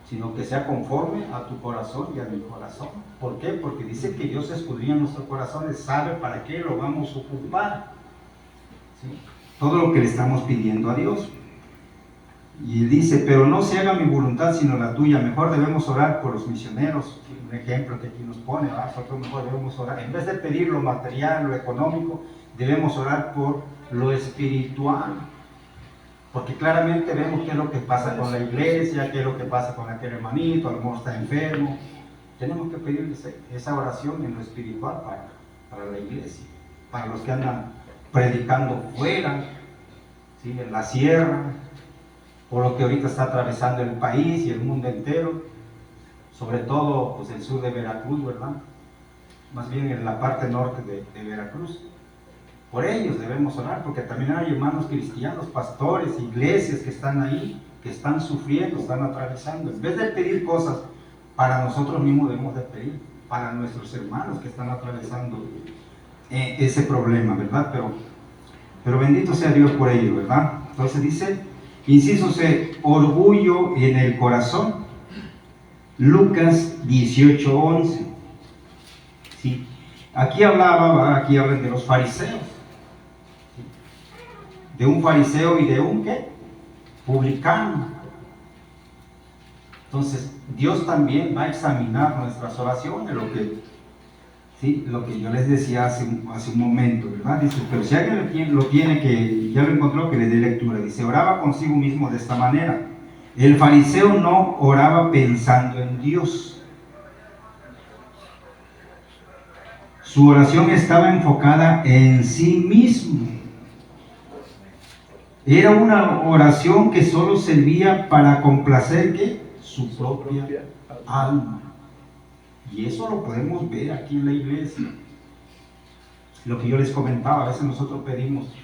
sino que sea conforme a tu corazón y a mi corazón. ¿Por qué? Porque dice que Dios escudriña nuestros corazones, sabe para qué lo vamos a ocupar. ¿Sí? Todo lo que le estamos pidiendo a Dios. Y dice, pero no se haga mi voluntad sino la tuya. Mejor debemos orar por los misioneros. Un ejemplo que aquí nos pone, nosotros mejor debemos orar. En vez de pedir lo material, lo económico, debemos orar por lo espiritual. Porque claramente vemos qué es lo que pasa con la iglesia, qué es lo que pasa con aquel hermanito, a lo mejor está enfermo. Tenemos que pedirle esa oración en lo espiritual para la iglesia, para los que andan predicando fuera, ¿sí?, en la sierra, por lo que ahorita está atravesando el país y el mundo entero, sobre todo pues el sur de Veracruz, ¿verdad? Más bien en la parte norte de Veracruz. Por ellos debemos orar, porque también hay hermanos cristianos, pastores, iglesias que están ahí, que están sufriendo, están atravesando. En vez de pedir cosas para nosotros mismos, debemos de pedir para nuestros hermanos que están atravesando ese problema, ¿verdad? Pero bendito sea Dios por ello, ¿verdad? Entonces dice, inciso C, orgullo en el corazón. Lucas 18:11. ¿Sí? Aquí hablan de los fariseos. De un fariseo y de un ¿qué? Publicano. Entonces, Dios también va a examinar nuestras oraciones, lo que yo les decía hace un momento, ¿verdad? Dice, pero si alguien lo tiene, que ya lo encontró, que le dé lectura. Dice, oraba consigo mismo de esta manera. El fariseo no oraba pensando en Dios. Su oración estaba enfocada en sí mismo. Era una oración que solo servía para complacer ¿qué? Su propia alma. Y eso lo podemos ver aquí en la iglesia. Lo que yo les comentaba, a veces nosotros pedimos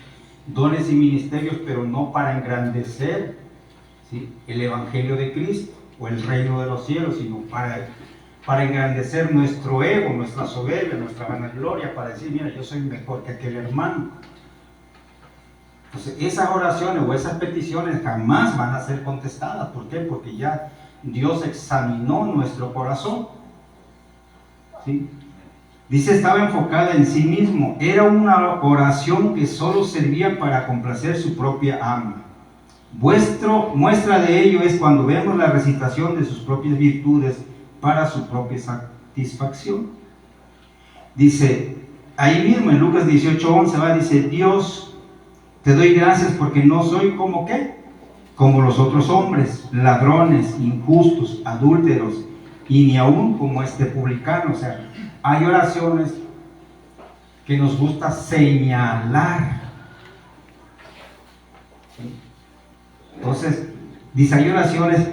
dones y ministerios, pero no para engrandecer, ¿sí?, el evangelio de Cristo o el reino de los cielos, sino para engrandecer nuestro ego, nuestra soberbia, nuestra vanagloria, para decir, mira, yo soy mejor que aquel hermano. Entonces, esas oraciones o esas peticiones jamás van a ser contestadas. ¿Por qué? Porque ya Dios examinó nuestro corazón. ¿Sí? Dice, estaba enfocada en sí mismo. Era una oración que solo servía para complacer su propia alma. Muestra de ello es cuando vemos la recitación de sus propias virtudes para su propia satisfacción. Dice, ahí mismo en Lucas 18:11 dice, Dios, te doy gracias porque no soy como ¿qué? Como los otros hombres, ladrones, injustos, adúlteros, y ni aún como este publicano. O sea, hay oraciones que nos gusta señalar. ¿Sí? Entonces, dice, hay oraciones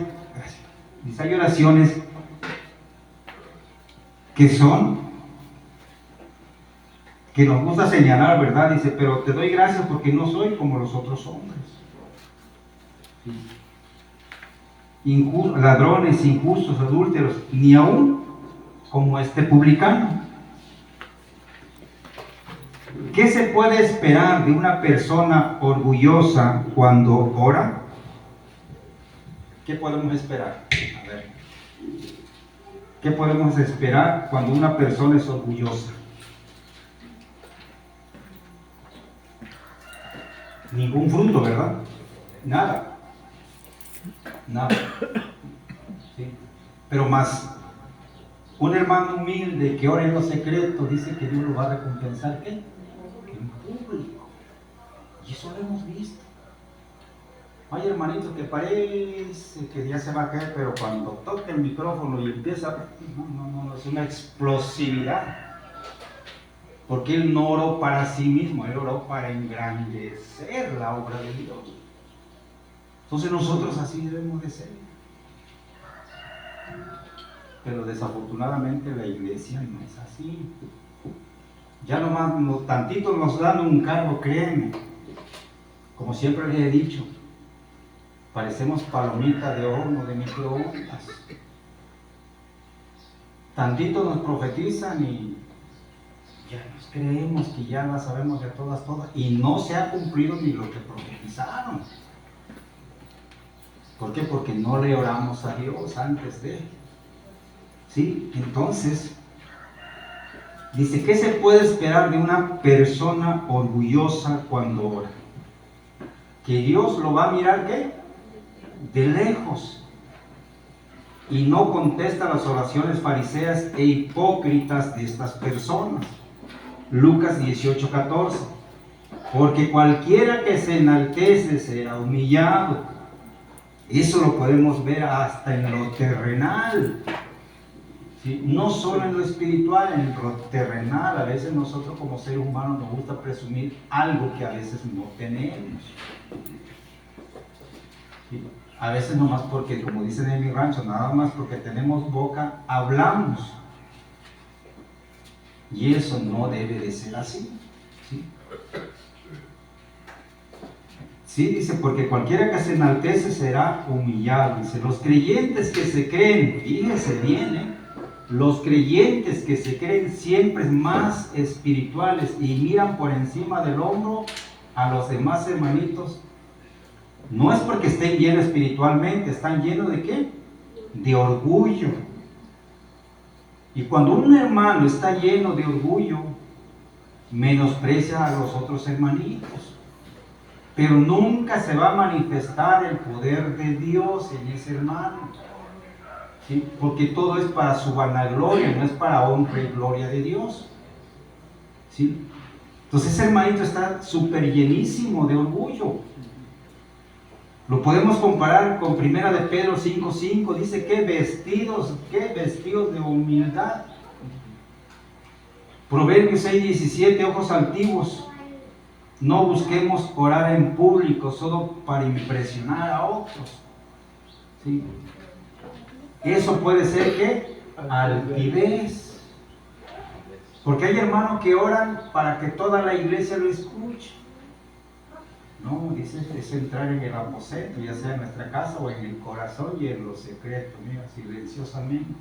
que nos gusta señalar, ¿verdad? Dice, pero te doy gracias porque no soy como los otros hombres. ¿Sí? Ladrones, injustos, adúlteros, ni aún como este publicano. ¿Qué se puede esperar de una persona orgullosa cuando ora? ¿Qué podemos esperar? A ver. ¿Qué podemos esperar cuando una persona es orgullosa? Ningún fruto, ¿verdad? Nada. ¿Sí? Pero más, un hermano humilde que ora en lo secreto dice que Dios lo va a recompensar, ¿qué? En público. Y eso lo hemos visto. Hay hermanitos que parece que ya se va a caer, pero cuando toca el micrófono y empieza, no, es una explosividad. Porque él no oró para sí mismo, él oró para engrandecer la obra de Dios. Entonces nosotros así debemos de ser. Pero desafortunadamente la iglesia no es así. Ya nomás tantito nos dan un cargo, créeme. Como siempre les he dicho, parecemos palomitas de horno, de microondas. Tantito nos profetizan y ya nos creemos que ya las sabemos de todas. Y no se ha cumplido ni lo que profetizaron. ¿Por qué? Porque no le oramos a Dios antes de. ¿Sí? Entonces, dice, ¿qué se puede esperar de una persona orgullosa cuando ora? Que Dios lo va a mirar, ¿qué? De lejos. Y no contesta las oraciones fariseas e hipócritas de estas personas. Lucas 18:14. Porque cualquiera que se enaltece será humillado. Eso lo podemos ver hasta en lo terrenal. ¿Sí? No solo en lo espiritual, en lo terrenal. A veces nosotros como seres humanos nos gusta presumir algo que a veces no tenemos. ¿Sí? A veces nomás porque, como dicen en mi rancho, nada más porque tenemos boca, hablamos. Y eso no debe de ser así. ¿Sí? Sí, dice, porque cualquiera que se enaltece será humillado. Dice, los creyentes que se creen, fíjense bien, los creyentes que se creen siempre más espirituales y miran por encima del hombro a los demás hermanitos, no es porque estén llenos espiritualmente, están llenos de ¿qué? De orgullo. Y cuando un hermano está lleno de orgullo, menosprecia a los otros hermanitos. Pero nunca se va a manifestar el poder de Dios en ese hermano. ¿Sí? Porque todo es para su vanagloria, no es para honra y gloria de Dios. ¿Sí? Entonces ese hermanito está súper llenísimo de orgullo. Lo podemos comparar con 1 de Pedro 5:5, dice qué vestidos de humildad. Proverbios 6:17, ojos altivos. No busquemos orar en público solo para impresionar a otros. ¿Sí? Eso puede ser ¿qué? Altivez. Porque hay hermanos que oran para que toda la iglesia lo escuche. No, dice, es entrar en el aposento, ya sea en nuestra casa o en el corazón y en lo secreto, mira, silenciosamente.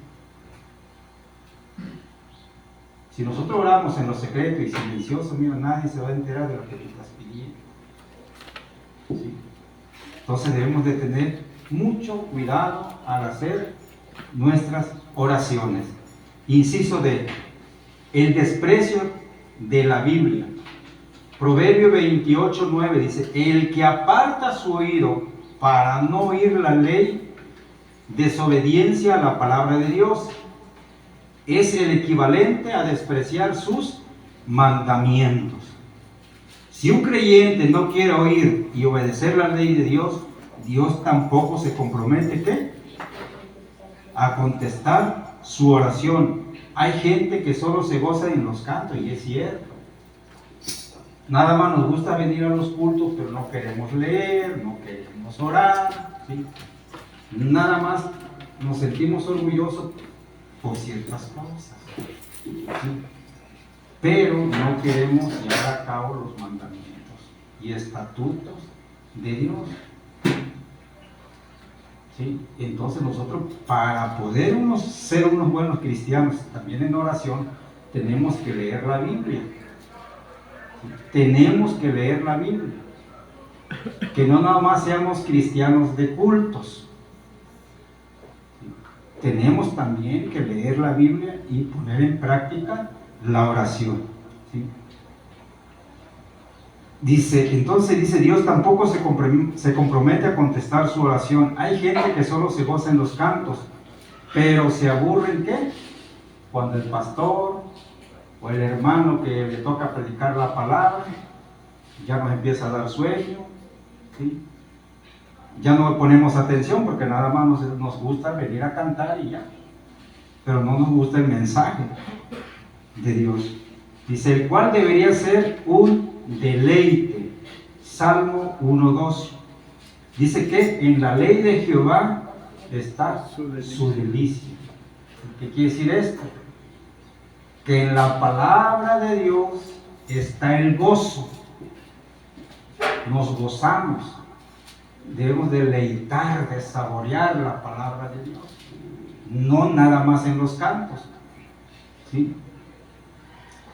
Si nosotros oramos en lo secreto y silencioso, mira, nadie se va a enterar de lo que tú estás pidiendo. ¿Sí? Entonces debemos de tener mucho cuidado al hacer nuestras oraciones. Inciso D, el desprecio de la Biblia. Proverbio 28:9 dice, el que aparta su oído para no oír la ley, desobediencia a la palabra de Dios, es el equivalente a despreciar sus mandamientos. Si un creyente no quiere oír y obedecer la ley de Dios, Dios tampoco se compromete ¿qué? A contestar su oración. Hay gente que solo se goza en los cantos y es cierto. Nada más nos gusta venir a los cultos, pero no queremos leer, no queremos orar, ¿sí? Nada más nos sentimos orgullosos por ciertas cosas, ¿sí? Pero no queremos llevar a cabo los mandamientos y estatutos de Dios. ¿Sí? Entonces nosotros, para poder ser unos buenos cristianos, también en oración, tenemos que leer la Biblia. Tenemos que leer la Biblia. Que no nada más seamos cristianos de cultos. Tenemos también que leer la Biblia y poner en práctica la oración. ¿Sí? Entonces dice Dios tampoco se compromete a contestar su oración. Hay gente que solo se goza en los cantos, pero se aburren ¿qué? Cuando el pastor o el hermano que le toca predicar la palabra ya nos empieza a dar sueño, ¿sí? ya no ponemos atención porque nada más nos gusta venir a cantar y ya, pero no nos gusta el mensaje de Dios. Dice, el cual debería ser un deleite. Salmo 1:2. Dice que en la ley de Jehová está su delicia. ¿Qué quiere decir esto? Que en la palabra de Dios está el gozo. Nos gozamos. Debemos deleitar, de saborear la palabra de Dios. No nada más en los cantos. ¿Sí?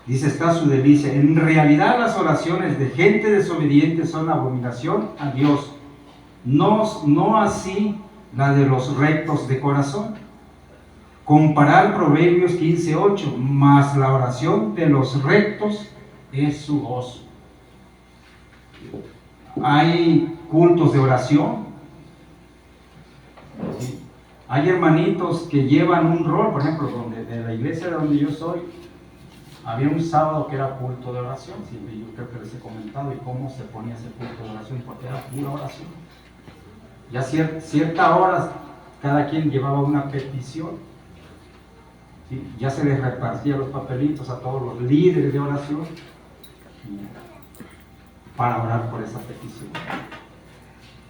Dice, está su delicia. En realidad las oraciones de gente desobediente son abominación a Dios. No así la de los rectos de corazón. Comparar Proverbios 15:8, mas la oración de los rectos es su gozo. Hay cultos de oración. ¿Sí? Hay hermanitos que llevan un rol, por ejemplo, de la iglesia donde yo soy, había un sábado que era culto de oración. Siempre yo creo que les he comentado y cómo se ponía ese culto de oración, porque era pura oración. Ya cierta hora cada quien llevaba una petición. ¿Sí? Ya se les repartía los papelitos a todos los líderes de oración para orar por esa petición.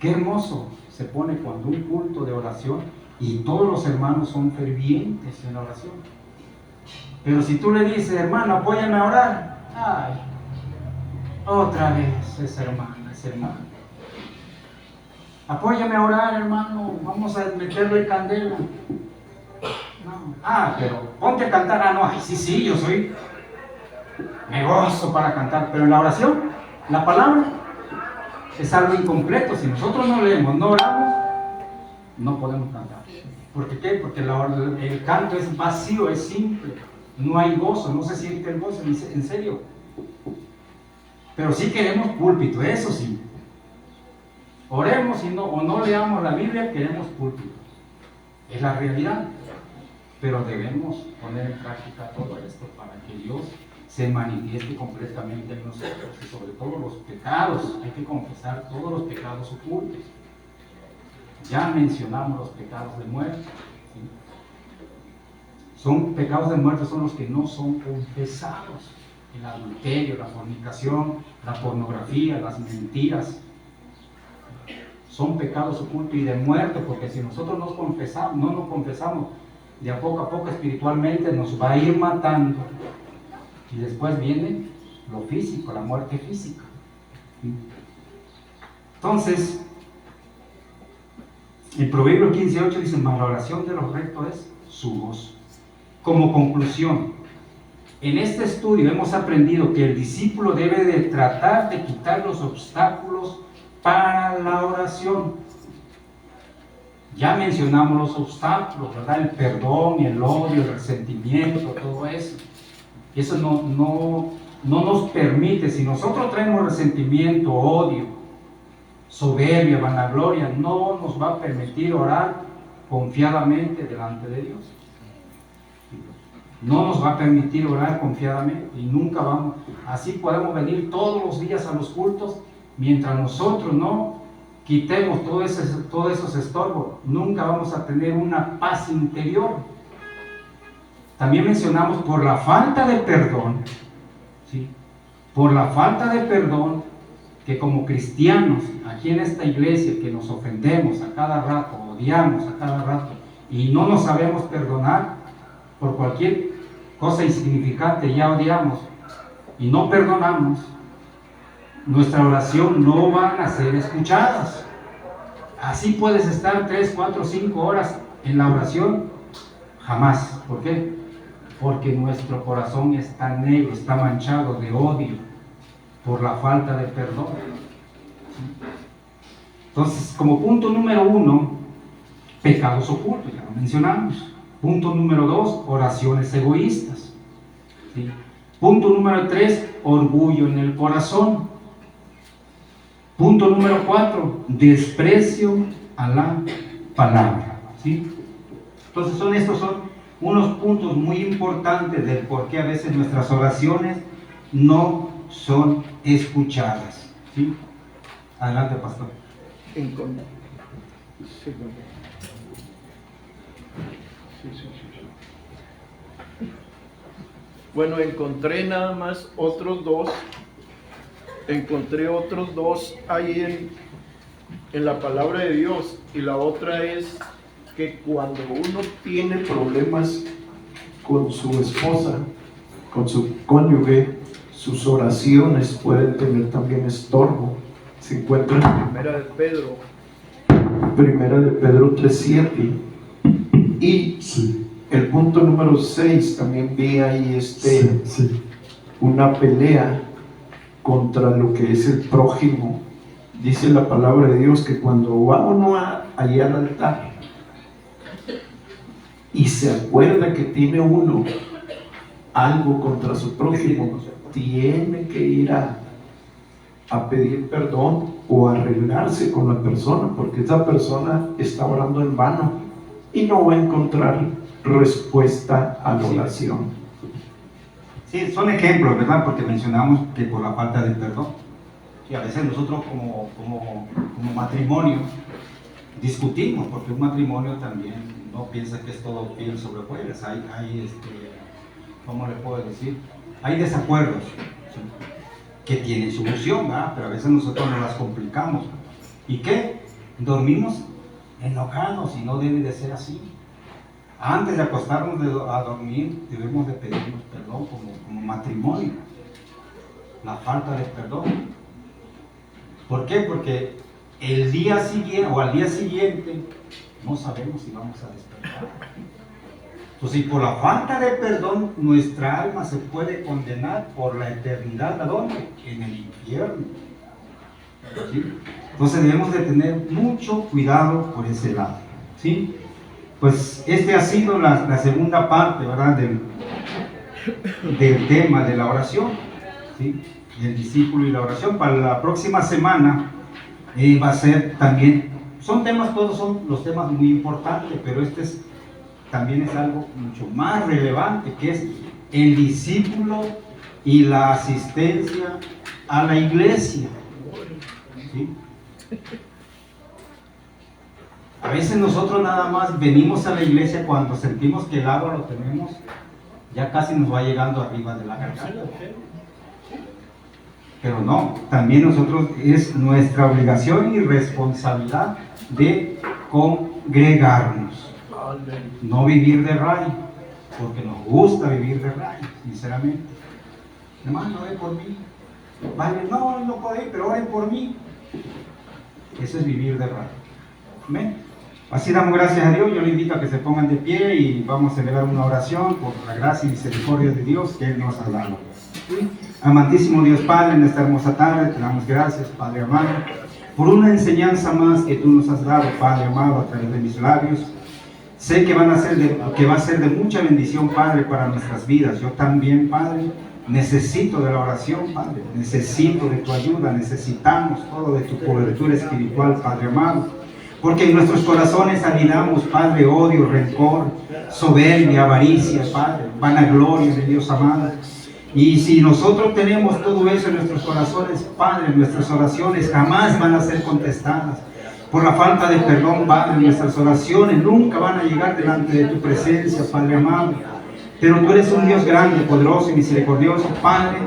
Qué hermoso se pone cuando un culto de oración y todos los hermanos son fervientes en la oración. Pero si tú le dices, hermano, apóyame a orar, ay, otra vez esa hermana, ese hermano. Apóyame a orar, hermano, vamos a meterle candela. No. Pero ponte a cantar. No, ay, sí, yo me gozo para cantar, pero en la oración, la palabra es algo incompleto. Si nosotros no leemos, no oramos, no podemos cantar. ¿Por qué? Porque el canto es vacío, es simple, no hay gozo, no se siente el gozo, en serio. Pero sí queremos púlpito, eso sí. Oremos o no leamos la Biblia, queremos púlpito. Es la realidad. Pero debemos poner en práctica todo esto para que Dios se manifieste completamente en nosotros. Y sobre todo los pecados, hay que confesar todos los pecados ocultos. Ya mencionamos los pecados de muerte. ¿Sí? Son pecados de muerte, son los que no son confesados. El adulterio, la fornicación, la pornografía, las mentiras. Son pecados ocultos y de muerte, porque si nosotros no nos confesamos, de a poco espiritualmente nos va a ir matando. Y después viene lo físico, la muerte física. Entonces, en Proverbios 15:8 dice, mas la oración de los rectos es su gozo. Como conclusión, en este estudio hemos aprendido que el discípulo debe de tratar de quitar los obstáculos para la oración. Ya mencionamos los obstáculos, ¿verdad? El perdón, el odio, el resentimiento, todo eso. Eso no nos permite, si nosotros traemos resentimiento, odio, soberbia, vanagloria, no nos va a permitir orar confiadamente delante de Dios. No nos va a permitir orar confiadamente y nunca vamos. Así podemos venir todos los días a los cultos, mientras nosotros no quitemos todos esos estorbos, nunca vamos a tener una paz interior. También mencionamos por la falta de perdón, ¿sí? Por la falta de perdón, que como cristianos, aquí en esta iglesia, que nos ofendemos a cada rato, odiamos a cada rato, y no nos sabemos perdonar, por cualquier cosa insignificante ya odiamos, y no perdonamos, nuestra oración no van a ser escuchadas. Así puedes estar 3, 4, 5 horas en la oración, jamás. ¿Por qué? Porque nuestro corazón está negro, está manchado de odio por la falta de perdón. Entonces, como punto número 1, pecados ocultos, ya lo mencionamos. Punto número 2, oraciones egoístas. ¿Sí? Punto número 3, orgullo en el corazón. Punto número 4, desprecio a la palabra. ¿Sí? Entonces estos son unos puntos muy importantes del por qué a veces nuestras oraciones no son escuchadas. ¿Sí? Adelante, pastor. Sí, sí. Bueno, encontré nada más otros dos. Encontré otros dos ahí en la palabra de Dios. Y la otra es que cuando uno tiene problemas con su esposa, con su cónyuge, sus oraciones pueden tener también estorbo. Se encuentra en Primera de Pedro 3:7. Y el punto número 6, también vi ahí una pelea contra lo que es el prójimo. Dice la palabra de Dios que cuando va uno allá al altar y se acuerda que tiene uno algo contra su prójimo, tiene que ir a pedir perdón o arreglarse con la persona, porque esa persona está orando en vano y no va a encontrar respuesta a la oración. Sí, son ejemplos, ¿verdad? Porque mencionamos que por la falta de perdón. Y a veces nosotros como matrimonio discutimos, porque un matrimonio también no piensa que es todo piel sobre hojuelas. Hay ¿cómo le puedo decir? Hay desacuerdos, ¿sí?, que tienen solución, ¿verdad? Pero a veces nosotros nos las complicamos. ¿Y qué? Dormimos enojados y no debe de ser así. Antes de acostarnos a dormir, debemos de pedirnos perdón como matrimonio. La falta de perdón. ¿Por qué? Porque el día siguiente o al día siguiente no sabemos si vamos a despertar. Entonces, si por la falta de perdón nuestra alma se puede condenar por la eternidad, ¿a dónde? En el infierno. ¿Sí? Entonces debemos de tener mucho cuidado por ese lado. ¿Sí? Pues ha sido la segunda parte, ¿verdad?, del tema de la oración, ¿sí?, el discípulo y la oración. Para la próxima semana va a ser también, todos son los temas muy importantes, pero también es algo mucho más relevante, que es el discípulo y la asistencia a la iglesia. ¿Sí? A veces nosotros nada más venimos a la iglesia cuando sentimos que el agua lo tenemos, ya casi nos va llegando arriba de la garganta. Pero no, también nosotros es nuestra obligación y responsabilidad de congregarnos. No vivir de ray, porque nos gusta vivir de ray, sinceramente. Hermano, ore por mí. Vale, no puedo ir, pero oren por mí. Eso es vivir de ray. Amén. Así damos gracias a Dios. Yo le invito a que se pongan de pie y vamos a elevar una oración por la gracia y misericordia de Dios que Él nos ha dado. Amantísimo Dios Padre, en esta hermosa tarde te damos gracias, Padre amado, por una enseñanza más que tú nos has dado, Padre amado, a través de mis labios. Sé que va a ser de mucha bendición, Padre, para nuestras vidas. Yo también, Padre, necesito de la oración, Padre. Necesito de tu ayuda. Necesitamos todo de tu cobertura espiritual, Padre amado. Porque en nuestros corazones anidamos, Padre, odio, rencor, soberbia, avaricia, Padre, vanagloria de Dios amado. Y si nosotros tenemos todo eso en nuestros corazones, Padre, nuestras oraciones jamás van a ser contestadas. Por la falta de perdón, Padre, nuestras oraciones nunca van a llegar delante de tu presencia, Padre amado. Pero tú eres un Dios grande, poderoso y misericordioso, Padre.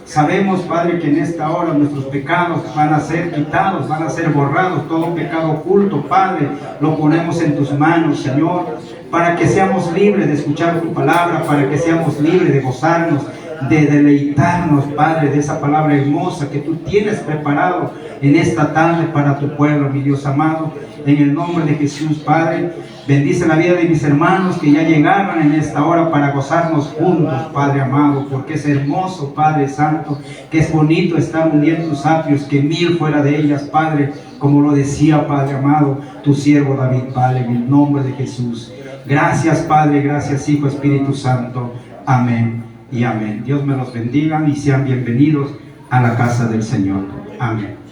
Sabemos, Padre, que en esta hora nuestros pecados van a ser quitados, van a ser borrados. Todo pecado oculto, Padre, lo ponemos en tus manos, Señor, para que seamos libres de escuchar tu palabra, para que seamos libres de gozarnos, de deleitarnos, Padre, de esa palabra hermosa que tú tienes preparado en esta tarde para tu pueblo, mi Dios amado. En el nombre de Jesús, Padre, bendice la vida de mis hermanos que ya llegaron en esta hora para gozarnos juntos, Padre amado, porque es hermoso, Padre santo, que es bonito estar uniendo tus atrios, que 1000 fuera de ellas, Padre, como lo decía, Padre amado, tu siervo David, Padre, en el nombre de Jesús. Gracias, Padre, gracias, Hijo, Espíritu Santo. Amén y amén. Dios me los bendiga y sean bienvenidos a la casa del Señor. Amén.